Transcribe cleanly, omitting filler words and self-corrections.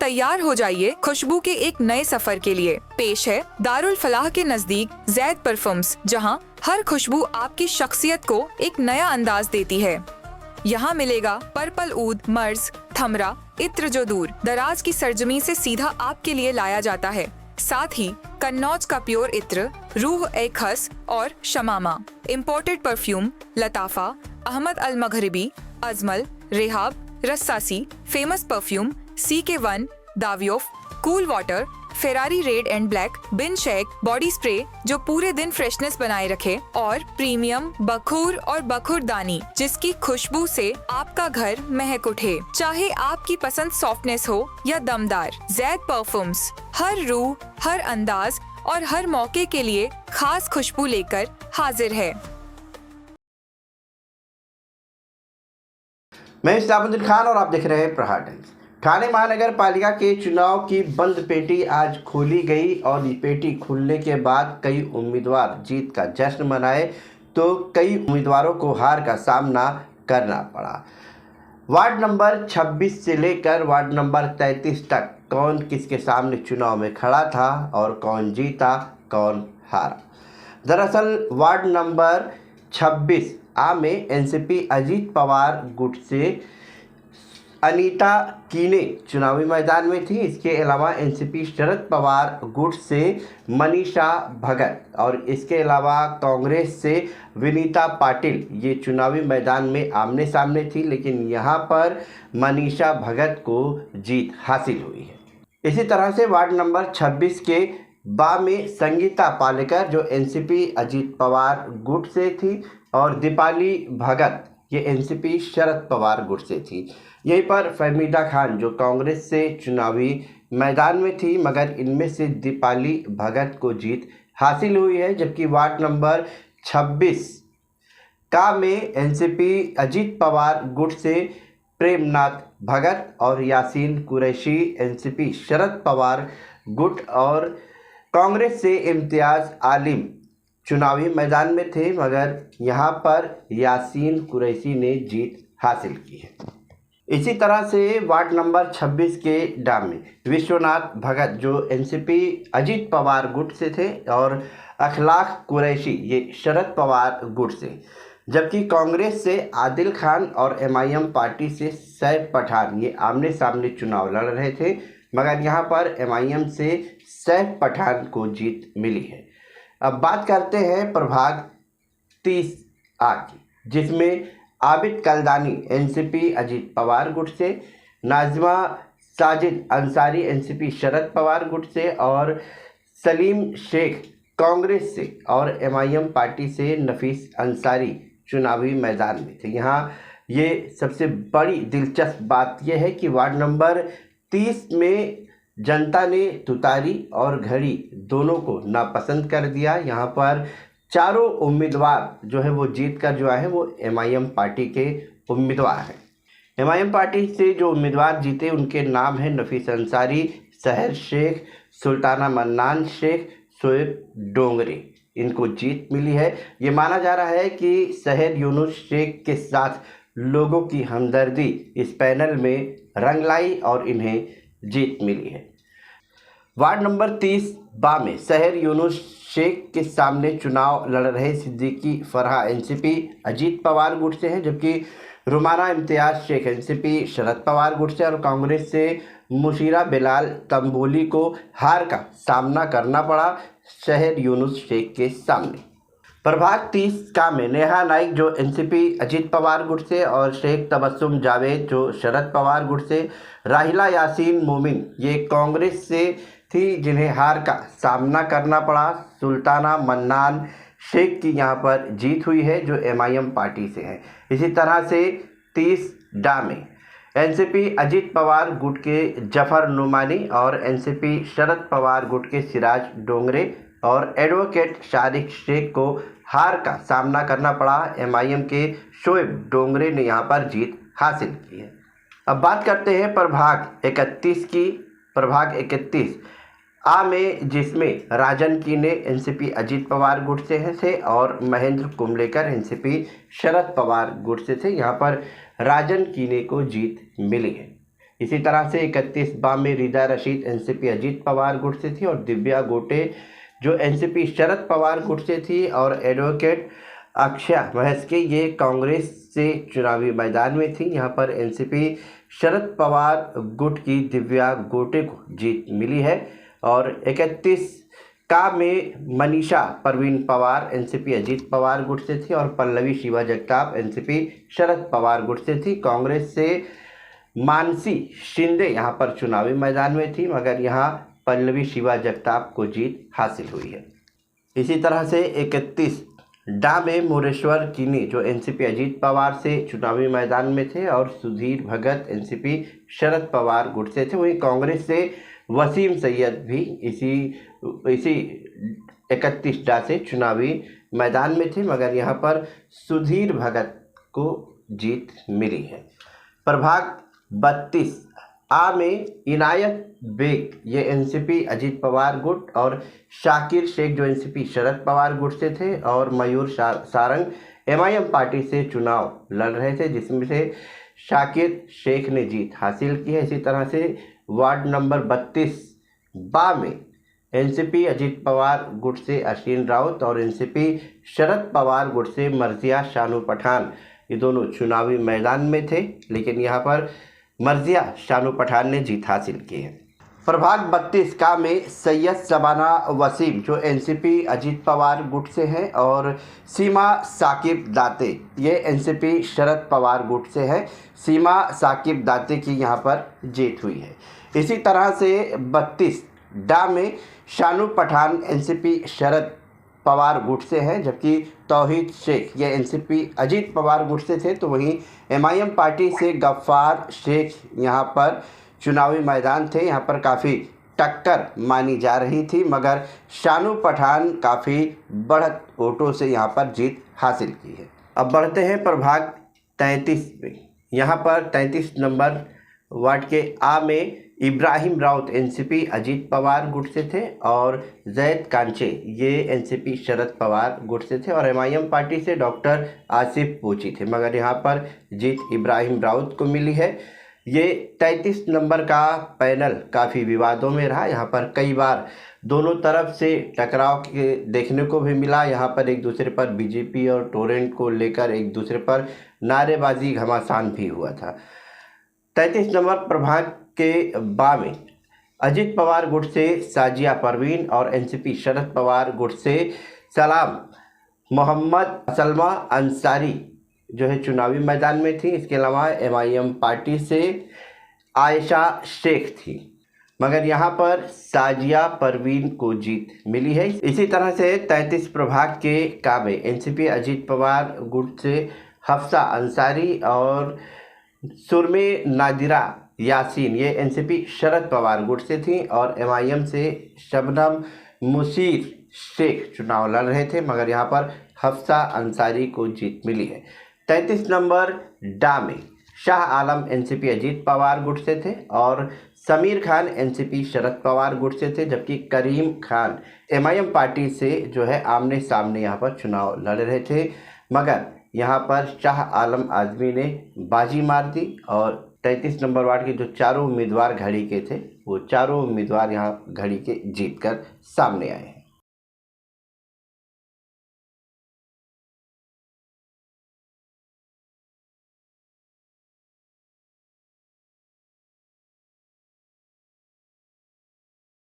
तैयार हो जाइए खुशबू के एक नए सफर के लिए। पेश है दारुल फलाह के नजदीक जैद परफ्यूम्स, जहां हर खुशबू आपकी शख्सियत को एक नया अंदाज देती है। यहाँ मिलेगा पर्पल ऊद, मर्ज, थमरा, इत्र जो दूर दराज की सरजमी से सीधा आपके लिए लाया जाता है। साथ ही कन्नौज का प्योर इत्र, रूह ए खस और शमामा। Imported perfume Lattafa, Ahmed Al Maghribi, Ajmal, Rehab, Rasasi, famous perfume CK1, Davidoff, cool water, Ferrari red and black, बिन शेक बॉडी स्प्रे जो पूरे दिन फ्रेशनेस बनाए रखे, और प्रीमियम बखूर और बखुरदानी जिसकी खुशबू से आपका घर महक उठे। चाहे आपकी पसंद सॉफ्टनेस हो या दमदार, जैद परफ्यूम्स हर रूह, हर अंदाज और हर मौके के लिए खास खुशबू लेकर हाजिर है। मैं इस्लामुद्दीन खान और आप देख रहे हैं प्रहार टाइम्स। ठाणे महानगर पालिका के चुनाव की बंद पेटी आज खोली गई और ये पेटी खुलने के बाद कई उम्मीदवार जीत का जश्न मनाए तो कई उम्मीदवारों को हार का सामना करना पड़ा। वार्ड नंबर 26 से लेकर वार्ड नंबर 33 तक कौन किसके सामने चुनाव में खड़ा था और कौन जीता कौन हारा। दरअसल वार्ड नंबर 26 आ में एनसीपी अजीत पवार गुट से अनीता कीने चुनावी मैदान में थी। इसके अलावा एनसीपी शरद पवार गुट से मनीषा भगत और इसके अलावा कांग्रेस से विनीता पाटिल ये चुनावी मैदान में आमने सामने थी, लेकिन यहाँ पर मनीषा भगत को जीत हासिल हुई है। इसी तरह से वार्ड नंबर 26 के बा में संगीता पालेकर जो एनसीपी अजीत पवार गुट से थी और दीपाली भगत ये एनसीपी शरद पवार गुट से थी। यहीं पर फहमीदा खान जो कांग्रेस से चुनावी मैदान में थी, मगर इनमें से दीपाली भगत को जीत हासिल हुई है। जबकि वार्ड नंबर 26 का में एनसीपी अजीत पवार गुट से प्रेमनाथ भगत और यासीन कुरैशी एनसीपी शरद पवार गुट और कांग्रेस से इम्तियाज़ आलिम चुनावी मैदान में थे, मगर यहाँ पर यासीन कुरैशी ने जीत हासिल की है। इसी तरह से वार्ड नंबर 26 के डाम में विश्वनाथ भगत जो एनसीपी अजीत पवार गुट से थे और अखलाक कुरैशी ये शरद पवार गुट से, जबकि कांग्रेस से आदिल खान और एमआईएम पार्टी से सैफ पठान ये आमने सामने चुनाव लड़ रहे थे, मगर यहाँ पर एमआईएम से सैफ पठान को जीत मिली है। अब बात करते हैं प्रभाग 30A की, जिसमें आबिद कलदानी एनसीपी अजीत पवार गुट से, नाजमा साजिद अंसारी एनसीपी शरद पवार गुट से और सलीम शेख कांग्रेस से और एमआईएम पार्टी से नफीस अंसारी चुनावी मैदान में थे। यहाँ ये सबसे बड़ी दिलचस्प बात यह है कि वार्ड नंबर 30 में जनता ने तुतारी और घड़ी दोनों को नापसंद कर दिया। यहाँ पर चारों उम्मीदवार जो है वो जीत कर जो आए हैं वो एमआईएम पार्टी के उम्मीदवार हैं। एमआईएम पार्टी से जो उम्मीदवार जीते उनके नाम हैं नफीस अंसारी, सहर शेख, सुल्ताना मन्नान शेख, शोएब डोंगरे। इनको जीत मिली है। ये माना जा रहा है कि सहर यूनुस शेख के साथ लोगों की हमदर्दी इस पैनल में रंग लाई और इन्हें जीत मिली है। वार्ड नंबर 30 में सहर यूनुस शेख के सामने चुनाव लड़ रहे सिद्दीकी फरहा एनसीपी अजीत पवार गुट से हैं, जबकि रुमाना इम्तियाज़ शेख एनसीपी शरद पवार गुट से और कांग्रेस से मुशीरा बिलाल तंबोली को हार का सामना करना पड़ा सहर यूनुस शेख के सामने। प्रभाग 30 में नेहा नाइक जो एनसीपी अजीत पवार गुट से और शेख तबस्सुम जावेद जो शरद पवार गुट से, राहिला यासीन मोमिन ये कांग्रेस से थी जिन्हें हार का सामना करना पड़ा। सुल्ताना मन्नान शेख की यहाँ पर जीत हुई है जो एमआईएम पार्टी से है। इसी तरह से 30 में एनसीपी अजीत पवार गुट के जफर नुमानी और एनसीपी शरद पवार गुट के सिराज डोंगरे और एडवोकेट शारिक शेख को हार का सामना करना पड़ा। एमआईएम के शोएब डोंगरे ने यहाँ पर जीत हासिल की है। अब बात करते हैं प्रभाग 31 की। प्रभाग 31 में जिसमें राजन कीने एनसीपी अजीत पवार गुट से थे और महेंद्र कुमलेकर एनसीपी शरद पवार गुट से थे। यहाँ पर राजन कीने को जीत मिली है। इसी तरह से 31 बा में रीदा रशीद एनसीपी अजीत पवार गुट से थी और दिव्या गोटे जो एनसीपी शरद पवार गुट से थी और एडवोकेट अक्षय महस्के ये कांग्रेस से चुनावी मैदान में थी। यहाँ पर एनसीपी शरद पवार गुट की दिव्या गोटे को जीत मिली है और 31 का में मनीषा परवीन पवार एनसीपी अजीत पवार गुट से थी और पल्लवी शिवा जगताप एनसीपी शरद पवार गुट से थी। कांग्रेस से मानसी शिंदे यहाँ पर चुनावी मैदान में थी मगर यहाँ पल्लवी शिवा जगताप को जीत हासिल हुई है। इसी तरह से 31 डा में मोरेश्वर किनी जो एनसीपी अजीत पवार से चुनावी मैदान में थे और सुधीर भगत एनसीपी शरद पवार गुट से थे। वहीं कांग्रेस से वसीम सैयद भी इसी 31 डा से चुनावी मैदान में थे मगर यहाँ पर सुधीर भगत को जीत मिली है। प्रभाग 32 आ में इनायत बेग ये एनसीपी अजीत पवार गुट और शाकिर शेख जो एनसीपी शरद पवार गुट से थे और मयूर सारंग एमआईएम पार्टी से चुनाव लड़ रहे थे जिसमें से शाकिर शेख ने जीत हासिल की है। इसी तरह से वार्ड नंबर 32 बा में एनसीपी अजीत पवार गुट से अश्विन राउत और एनसीपी शरद पवार गुट से मर्जिया शानू पठान ये दोनों चुनावी मैदान में थे लेकिन यहाँ पर मर्जिया शानू पठान ने जीत हासिल की है। प्रभाग 32 का में सैयद शबाना वसीम जो एनसीपी अजीत पवार गुट से हैं और सीमा साकिब दाते ये एनसीपी शरद पवार गुट से है। सीमा साकिब दाते की यहाँ पर जीत हुई है। इसी तरह से 32 डा में शानू पठान एनसीपी शरद पवार गुट से हैं जबकि तौहीद शेख ये एनसीपी अजीत पवार गुट से थे। तो वहीं एमआईएम पार्टी से गफ्फार शेख यहाँ पर चुनावी मैदान थे। यहाँ पर काफ़ी टक्कर मानी जा रही थी मगर शानू पठान काफ़ी बढ़त वोटों से यहाँ पर जीत हासिल की है। अब बढ़ते हैं प्रभाग 33 में। यहाँ पर 33 नंबर वार्ड के आ में इब्राहिम राउत एनसीपी अजीत पवार गुट से थे और जैद कांचे ये एनसीपी शरद पवार गुट से थे और एमआईएम पार्टी से डॉक्टर आसिफ पोची थे मगर यहाँ पर जीत इब्राहिम राउत को मिली है। ये 33 नंबर का पैनल काफ़ी विवादों में रहा। यहाँ पर कई बार दोनों तरफ से टकराव के देखने को भी मिला। यहाँ पर एक दूसरे पर बीजेपी और टोरेंट को लेकर एक दूसरे पर नारेबाजी घमासान भी हुआ था। 33 नंबर प्रभाग के बा में अजीत पवार गुट से साजिया परवीन और एनसीपी शरद पवार गुट से सलाम मोहम्मद सलमा अंसारी जो है चुनावी मैदान में थी। इसके अलावा एमआईएम पार्टी से आयशा शेख थी मगर यहाँ पर साजिया परवीन को जीत मिली है। इसी तरह से 33 प्रभाग के काबे एनसीपी अजीत पवार गुट से हफ्सा अंसारी और सुरमे नादिरा यासीन ये एनसीपी शरद पवार गुट से थी और एमआईएम से शबनम मुशीर शेख चुनाव लड़ रहे थे मगर यहाँ पर हफ्सा अंसारी को जीत मिली है। 33 नंबर डा में शाह आलम एनसीपी अजीत पवार गुट से थे और समीर खान एनसीपी शरद पवार गुट से थे जबकि करीम खान एमआईएम पार्टी से जो है आमने सामने यहाँ पर चुनाव लड़ रहे थे मगर यहाँ पर शाह आलम आजमी ने बाजी मार दी और 33 नंबर वार्ड के जो चारों उम्मीदवार घड़ी के थे वो चारों उम्मीदवार यहाँ घड़ी के जीत कर सामने आए हैं।